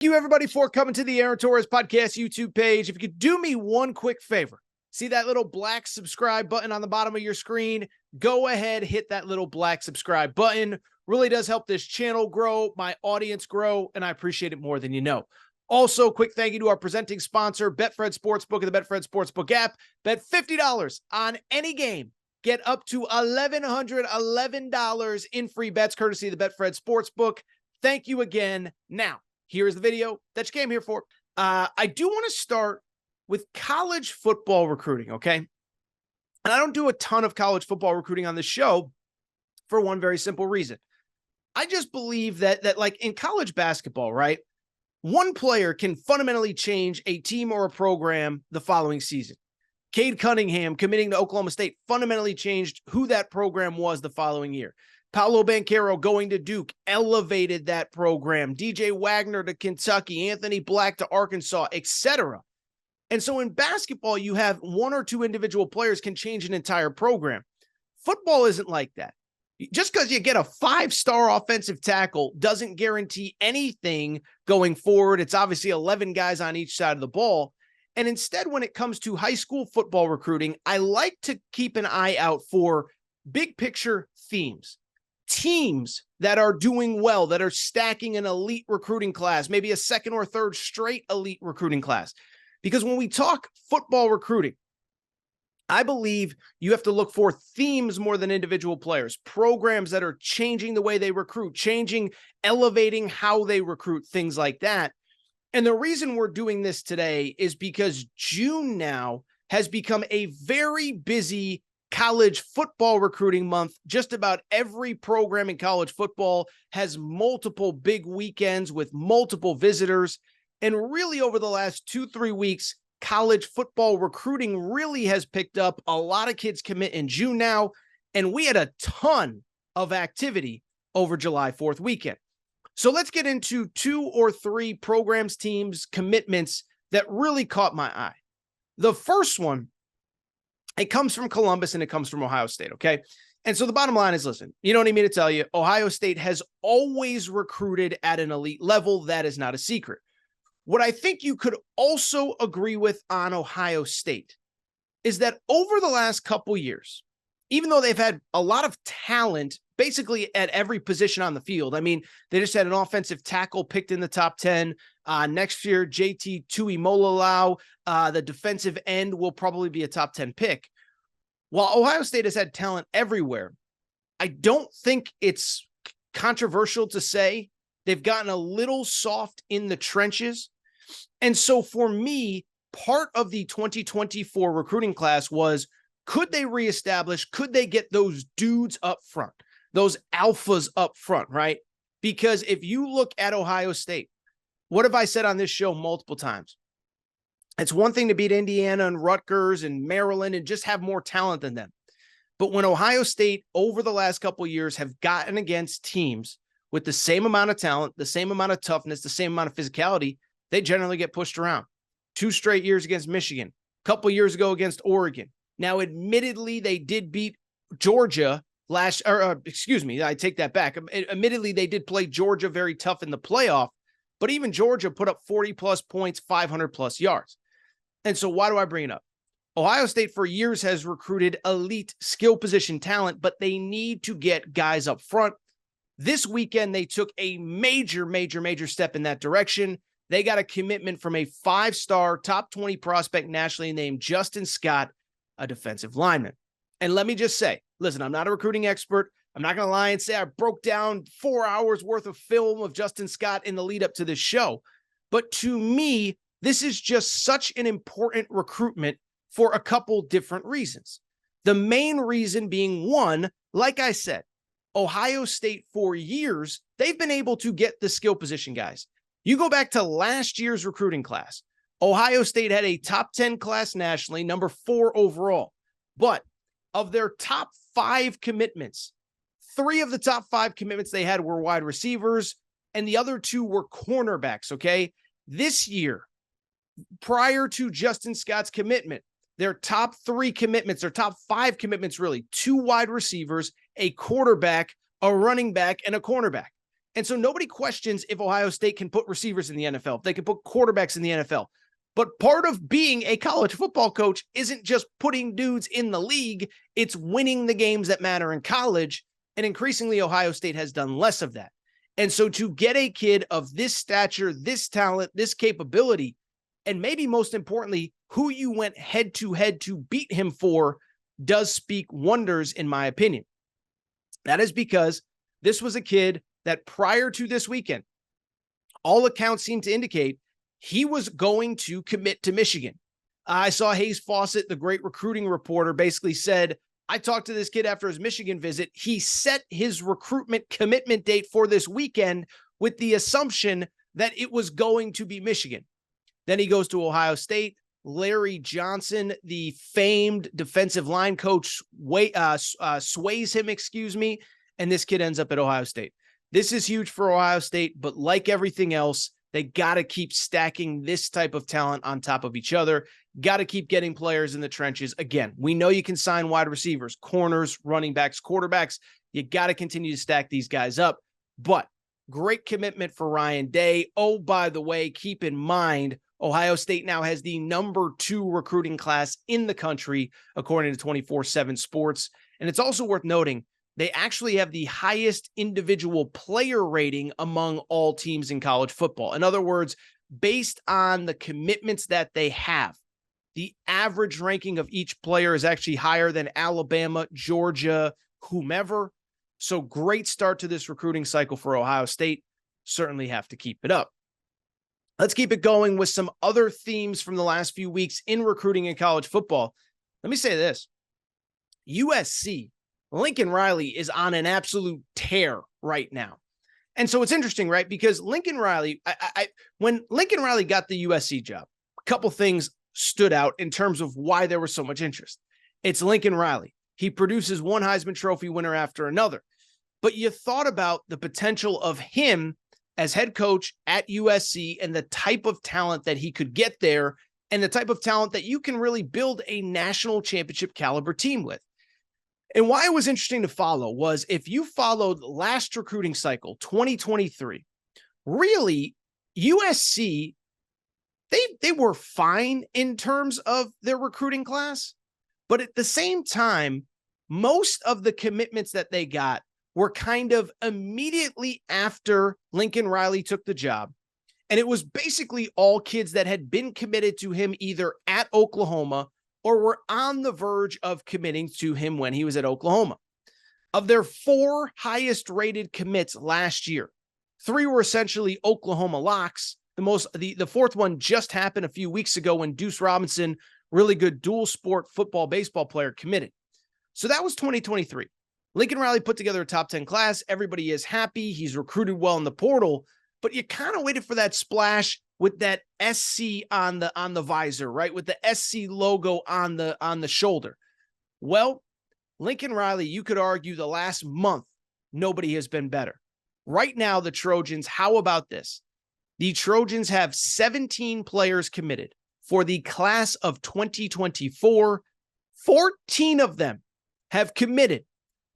Thank you, everybody, for coming to the Aaron Torres Podcast YouTube page. If you could do me one quick favor, see that little black subscribe button on the bottom of your screen? Go ahead, hit that little black subscribe button. Really does help this channel grow, my audience grow, and I appreciate it more than you know. Also, quick thank you to our presenting sponsor, Betfred Sportsbook and the Betfred Sportsbook app. Bet $50 on any game. Get up to $1,111 in free bets courtesy of the Betfred Sportsbook. Thank you again. Now, here's the video that you came here for. I do want to start with college football recruiting, okay? And I don't do a ton of college football recruiting on this show for one very simple reason. I just believe that like in college basketball, right? One player can fundamentally change a team or a program the following season. Cade Cunningham committing to Oklahoma State fundamentally changed who that program was the following year. Paolo Banchero going to Duke elevated that program. DJ Wagner to Kentucky, Anthony Black to Arkansas, etc. And so in basketball, you have one or two individual players can change an entire program. Football isn't like that. Just because you get a 5-star offensive tackle doesn't guarantee anything going forward. It's obviously 11 guys on each side of the ball. And instead, when it comes to high school football recruiting, I like to keep an eye out for big picture themes. Teams that are doing well, that are stacking an elite recruiting class, maybe a second or third straight elite recruiting class. Because when we talk football recruiting, I believe you have to look for themes more than individual players, programs that are changing the way they recruit, elevating how they recruit, things like that. And the reason we're doing this today is because June now has become a very busy college football recruiting month. Just about every program in college football has multiple big weekends with multiple visitors. And really over the last 2-3 weeks, college football recruiting really has picked up. A lot of kids commit in June now, and we had a ton of activity over July 4th weekend. So let's get into 2 or 3 programs, teams, commitments that really caught my eye. The first one, it comes from Columbus and it comes from Ohio State, okay? And so the bottom line is, listen, you don't need me to tell you, Ohio State has always recruited at an elite level. That is not a secret. What I think you could also agree with on Ohio State is that over the last couple years, even though they've had a lot of talent basically at every position on the field, I mean, they just had an offensive tackle picked in the top 10. Next year, JT Tuimoloau, the defensive end, will probably be a top 10 pick. While Ohio State has had talent everywhere, I don't think it's controversial to say they've gotten a little soft in the trenches. And so for me, part of the 2024 recruiting class was, could they reestablish, could they get those dudes up front, those alphas up front, right? Because if you look at Ohio State, what have I said on this show multiple times? It's one thing to beat Indiana and Rutgers and Maryland and just have more talent than them. But when Ohio State over the last couple of years have gotten against teams with the same amount of talent, the same amount of toughness, the same amount of physicality, they generally get pushed around. 2 straight years against Michigan, a couple years ago against Oregon. Now, admittedly, they did beat Georgia I take that back. Admittedly, they did play Georgia very tough in the playoff, but even Georgia put up 40-plus points, 500-plus yards. And so why do I bring it up? Ohio State for years has recruited elite skill position talent, but they need to get guys up front. This weekend, they took a major step in that direction. They got a commitment from a 5-star top 20 prospect nationally named Justin Scott, a defensive lineman. And let me just say, listen, I'm not a recruiting expert. I'm not going to lie and say I broke down 4 hours worth of film of Justin Scott in the lead up to this show. But to me, this is just such an important recruitment for a couple different reasons. The main reason being, one, like I said, Ohio State for years, they've been able to get the skill position guys. You go back to last year's recruiting class, Ohio State had a top 10 class nationally, number 4 overall. But of their top 5 commitments, 3 of the top 5 commitments they had were wide receivers, and the other 2 were cornerbacks, okay? This year, prior to Justin Scott's commitment, their top 3 commitments, their top 5 commitments really, 2 wide receivers, a quarterback, a running back, and a cornerback. And so nobody questions if Ohio State can put receivers in the NFL, if they can put quarterbacks in the NFL. But part of being a college football coach isn't just putting dudes in the league, it's winning the games that matter in college. And increasingly, Ohio State has done less of that. And so to get a kid of this stature, this talent, this capability, and maybe most importantly, who you went head to beat him for, does speak wonders, in my opinion. That is because this was a kid that prior to this weekend, all accounts seem to indicate he was going to commit to Michigan. I saw Hayes Fawcett, the great recruiting reporter, basically said, I talked to this kid after his Michigan visit. He set his recruitment commitment date for this weekend with the assumption that it was going to be Michigan. Then he goes to Ohio State. Larry Johnson, the famed defensive line coach, sways him, and this kid ends up at Ohio State. This is huge for Ohio State, but like everything else, they got to keep stacking this type of talent on top of each other. Got to keep getting players in the trenches. Again, we know you can sign wide receivers, corners, running backs, quarterbacks. You got to continue to stack these guys up. But great commitment for Ryan Day. Oh, by the way, keep in mind, Ohio State now has the number 2 recruiting class in the country, according to 24/7 Sports. And it's also worth noting, they actually have the highest individual player rating among all teams in college football. In other words, based on the commitments that they have, the average ranking of each player is actually higher than Alabama, Georgia, whomever. So great start to this recruiting cycle for Ohio State. Certainly have to keep it up. Let's keep it going with some other themes from the last few weeks in recruiting in college football. Let me say this. USC, Lincoln Riley is on an absolute tear right now. And so it's interesting, right? Because Lincoln Riley, when Lincoln Riley got the USC job, a couple things stood out in terms of why there was so much interest. It's Lincoln Riley. He produces one Heisman Trophy winner after another. But you thought about the potential of him as head coach at USC and the type of talent that he could get there and the type of talent that you can really build a national championship caliber team with. And why it was interesting to follow was if you followed last recruiting cycle, 2023, really USC, they were fine in terms of their recruiting class, but at the same time, most of the commitments that they got were kind of immediately after Lincoln Riley took the job. And it was basically all kids that had been committed to him either at Oklahoma or were on the verge of committing to him when he was at Oklahoma. Of their 4 highest rated commits last year, 3 were essentially Oklahoma locks. The fourth one just happened a few weeks ago when Deuce Robinson, really good dual sport football, baseball player, committed. So that was 2023. Lincoln Riley put together a top 10 class. Everybody is happy. He's recruited well in the portal, but you kind of waited for that splash with that SC on the visor, right? With the SC logo on the shoulder. Well, Lincoln Riley, you could argue the last month, nobody has been better. Right now, the Trojans, how about this? The Trojans have 17 players committed for the class of 2024. 14 of them have committed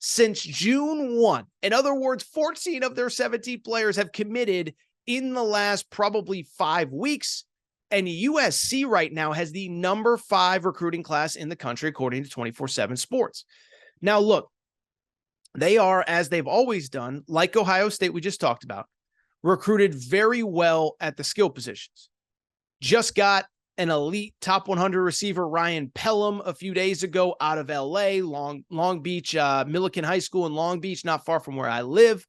since June 1. In other words, 14 of their 17 players have committed in the last probably 5 weeks. And USC right now has the number 5 recruiting class in the country, according to 24/7 Sports. Now, look, they are, as they've always done, like Ohio State we just talked about, recruited very well at the skill positions. Just got an elite top 100 receiver, Ryan Pelham, a few days ago out of LA, Long Beach, Millikan High School in Long Beach, not far from where I live.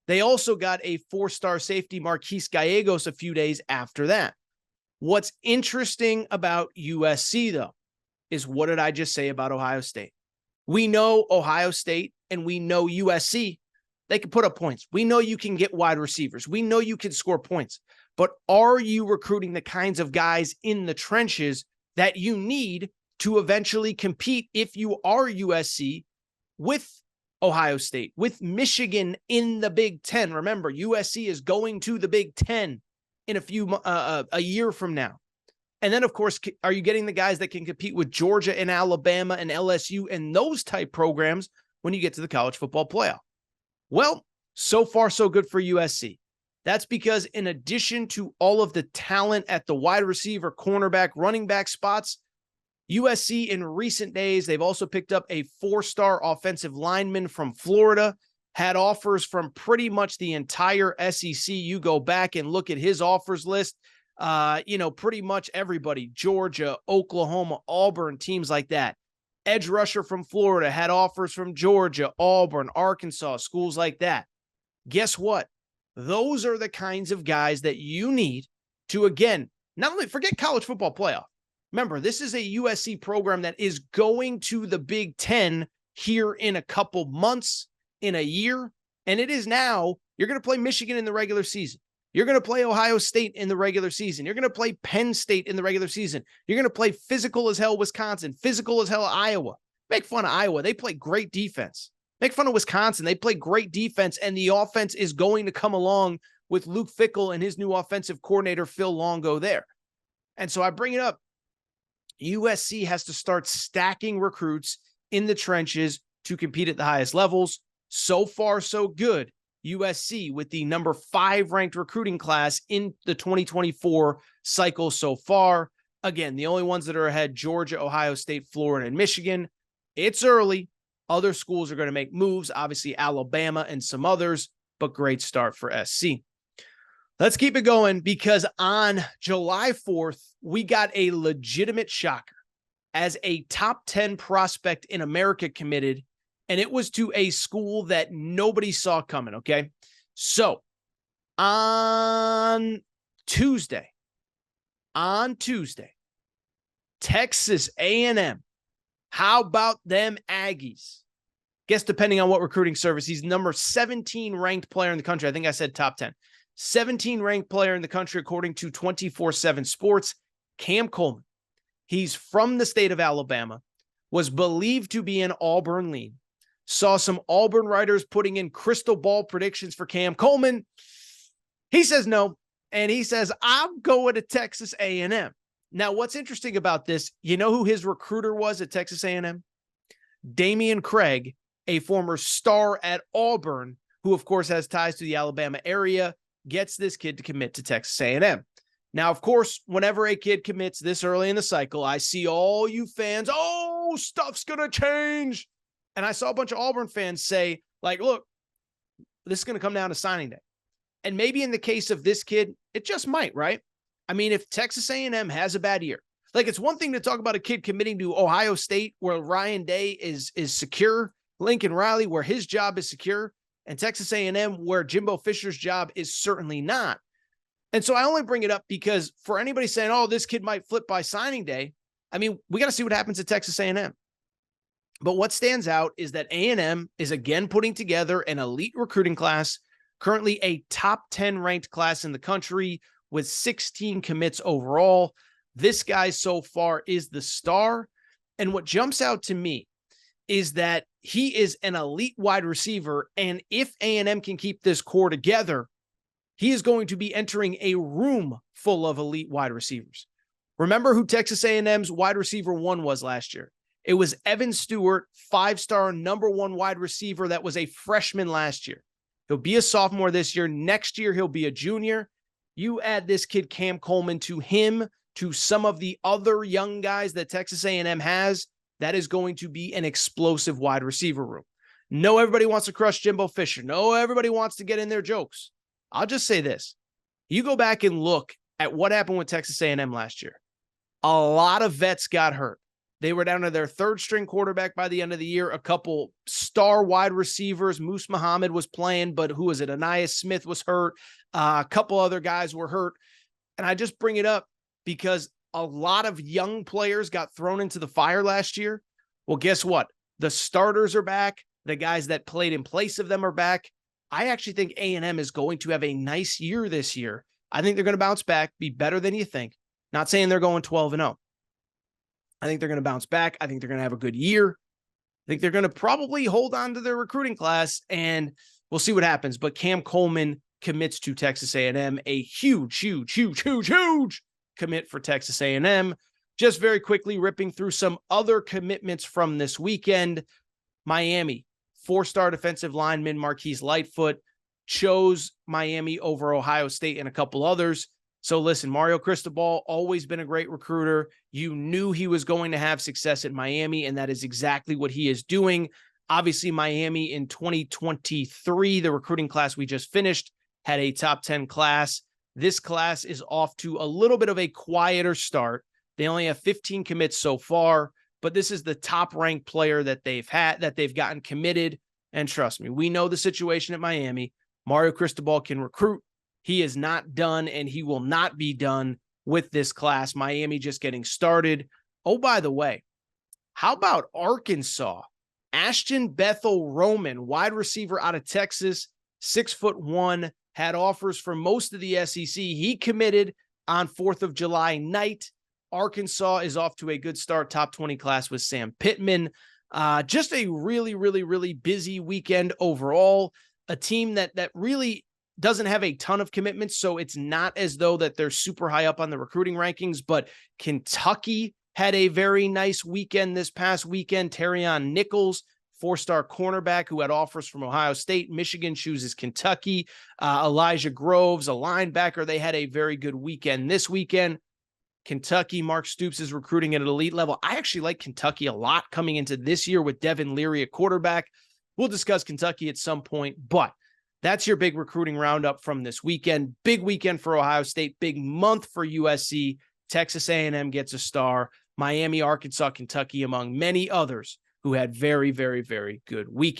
They also got a 4-star safety, Marquise Gallegos, a few days after that. What's interesting about USC, though, is what did I just say about Ohio State? We know Ohio State and we know USC. They can put up points. We know you can get wide receivers. We know you can score points. But are you recruiting the kinds of guys in the trenches that you need to eventually compete if you are USC with Ohio State, with Michigan in the Big Ten? Remember, USC is going to the Big Ten in a year from now. And then, of course, are you getting the guys that can compete with Georgia and Alabama and LSU and those type programs when you get to the college football playoff? Well, So far, so good for USC. That's because in addition to all of the talent at the wide receiver, cornerback, running back spots, USC in recent days, they've also picked up a 4-star offensive lineman from Florida, had offers from pretty much the entire SEC. You go back and look at his offers list, pretty much everybody, Georgia, Oklahoma, Auburn, teams like that. Edge rusher from Florida had offers from Georgia, Auburn, Arkansas, schools like that. Guess what? Those are the kinds of guys that you need to, again, not only forget college football playoff. Remember, this is a USC program that is going to the Big Ten here in a couple months, in a year. And it is now, you're going to play Michigan in the regular season. You're going to play Ohio State in the regular season. You're going to play Penn State in the regular season. You're going to play physical as hell Wisconsin, physical as hell Iowa. Make fun of Iowa. They play great defense. Make fun of Wisconsin. They play great defense, and the offense is going to come along with Luke Fickell and his new offensive coordinator, Phil Longo, there. And so I bring it up. USC has to start stacking recruits in the trenches to compete at the highest levels. So far, so good. USC with the number 5 ranked recruiting class in the 2024 cycle so far. Again, the only ones that are ahead, Georgia, Ohio State, Florida, and Michigan. It's early. Other schools are going to make moves, obviously Alabama and some others, but great start for SC. Let's keep it going because on July 4th, we got a legitimate shocker as a top 10 prospect in America committed, and it was to a school that nobody saw coming, okay? So on Tuesday, Texas A&M, how about them Aggies? Guess depending on what recruiting service, he's number 17 ranked player in the country. I think I said top 10. 17 ranked player in the country according to 24/7 Sports, Cam Coleman. He's from the state of Alabama, was believed to be an Auburn lean. Saw some Auburn writers putting in crystal ball predictions for Cam Coleman. He says no, and he says, I'm going to Texas A&M. Now, what's interesting about this, you know who his recruiter was at Texas A&M? Damian Craig, a former star at Auburn, who, of course, has ties to the Alabama area, gets this kid to commit to Texas A&M. Now, of course, whenever a kid commits this early in the cycle, I see all you fans, oh, stuff's going to change. And I saw a bunch of Auburn fans say, like, look, this is going to come down to signing day. And maybe in the case of this kid, it just might, right? I mean, if Texas A&M has a bad year, like it's one thing to talk about a kid committing to Ohio State where Ryan Day is secure, Lincoln Riley where his job is secure, and Texas A&M where Jimbo Fisher's job is certainly not. And so I only bring it up because for anybody saying, oh, this kid might flip by signing day, I mean, we got to see what happens at Texas A&M. But what stands out is that A&M is again putting together an elite recruiting class, currently a top 10 ranked class in the country with 16 commits overall. This guy so far is the star. And what jumps out to me is that he is an elite wide receiver. And if A&M can keep this core together, he is going to be entering a room full of elite wide receivers. Remember who Texas A&M's wide receiver 1 was last year? It was Evan Stewart, 5-star number 1 wide receiver that was a freshman last year. He'll be a sophomore this year. Next year, he'll be a junior. You add this kid, Cam Coleman, to him, to some of the other young guys that Texas A&M has, that is going to be an explosive wide receiver room. No, everybody wants to crush Jimbo Fisher. No, everybody wants to get in their jokes. I'll just say this. You go back and look at what happened with Texas A&M last year. A lot of vets got hurt. They were down to their 3rd-string quarterback by the end of the year. A couple star wide receivers. Moose Muhammad was playing, but who was it? Anais Smith was hurt. A couple other guys were hurt. And I just bring it up because a lot of young players got thrown into the fire last year. Well, guess what? The starters are back. The guys that played in place of them are back. I actually think A&M is going to have a nice year this year. I think they're going to bounce back, be better than you think. Not saying they're going 12-0. I think they're going to bounce back. I think they're going to have a good year. I think they're going to probably hold on to their recruiting class, and we'll see what happens. But Cam Coleman commits to Texas A&M, a huge commit for Texas A&M. Just very quickly ripping through some other commitments from this weekend. Miami, 4-star defensive lineman Marquise Lightfoot, chose Miami over Ohio State and a couple others. So listen, Mario Cristobal, always been a great recruiter. You knew he was going to have success at Miami, and that is exactly what he is doing. Obviously, Miami in 2023, the recruiting class we just finished, had a top 10 class. This class is off to a little bit of a quieter start. They only have 15 commits so far, but this is the top ranked player that they've gotten committed. And trust me, we know the situation at Miami. Mario Cristobal can recruit. He is not done, and he will not be done with this class. Miami just getting started. Oh, by the way, how about Arkansas? Ashton Bethel Roman, wide receiver out of Texas, 6'1", had offers from most of the SEC. He committed on 4th of July night. Arkansas is off to a good start. Top 20 class with Sam Pittman. Just a really, really, really busy weekend overall. A team that really doesn't have a ton of commitments, so it's not as though that they're super high up on the recruiting rankings, but Kentucky had a very nice weekend this past weekend. Terrion Nichols, 4-star cornerback who had offers from Ohio State. Michigan chooses Kentucky. Elijah Groves, a linebacker. They had a very good weekend this weekend. Kentucky, Mark Stoops is recruiting at an elite level. I actually like Kentucky a lot coming into this year with Devin Leary at quarterback. We'll discuss Kentucky at some point, but that's your big recruiting roundup from this weekend. Big weekend for Ohio State, big month for USC. Texas A&M gets a star. Miami, Arkansas, Kentucky, among many others who had very, very, very good weekends.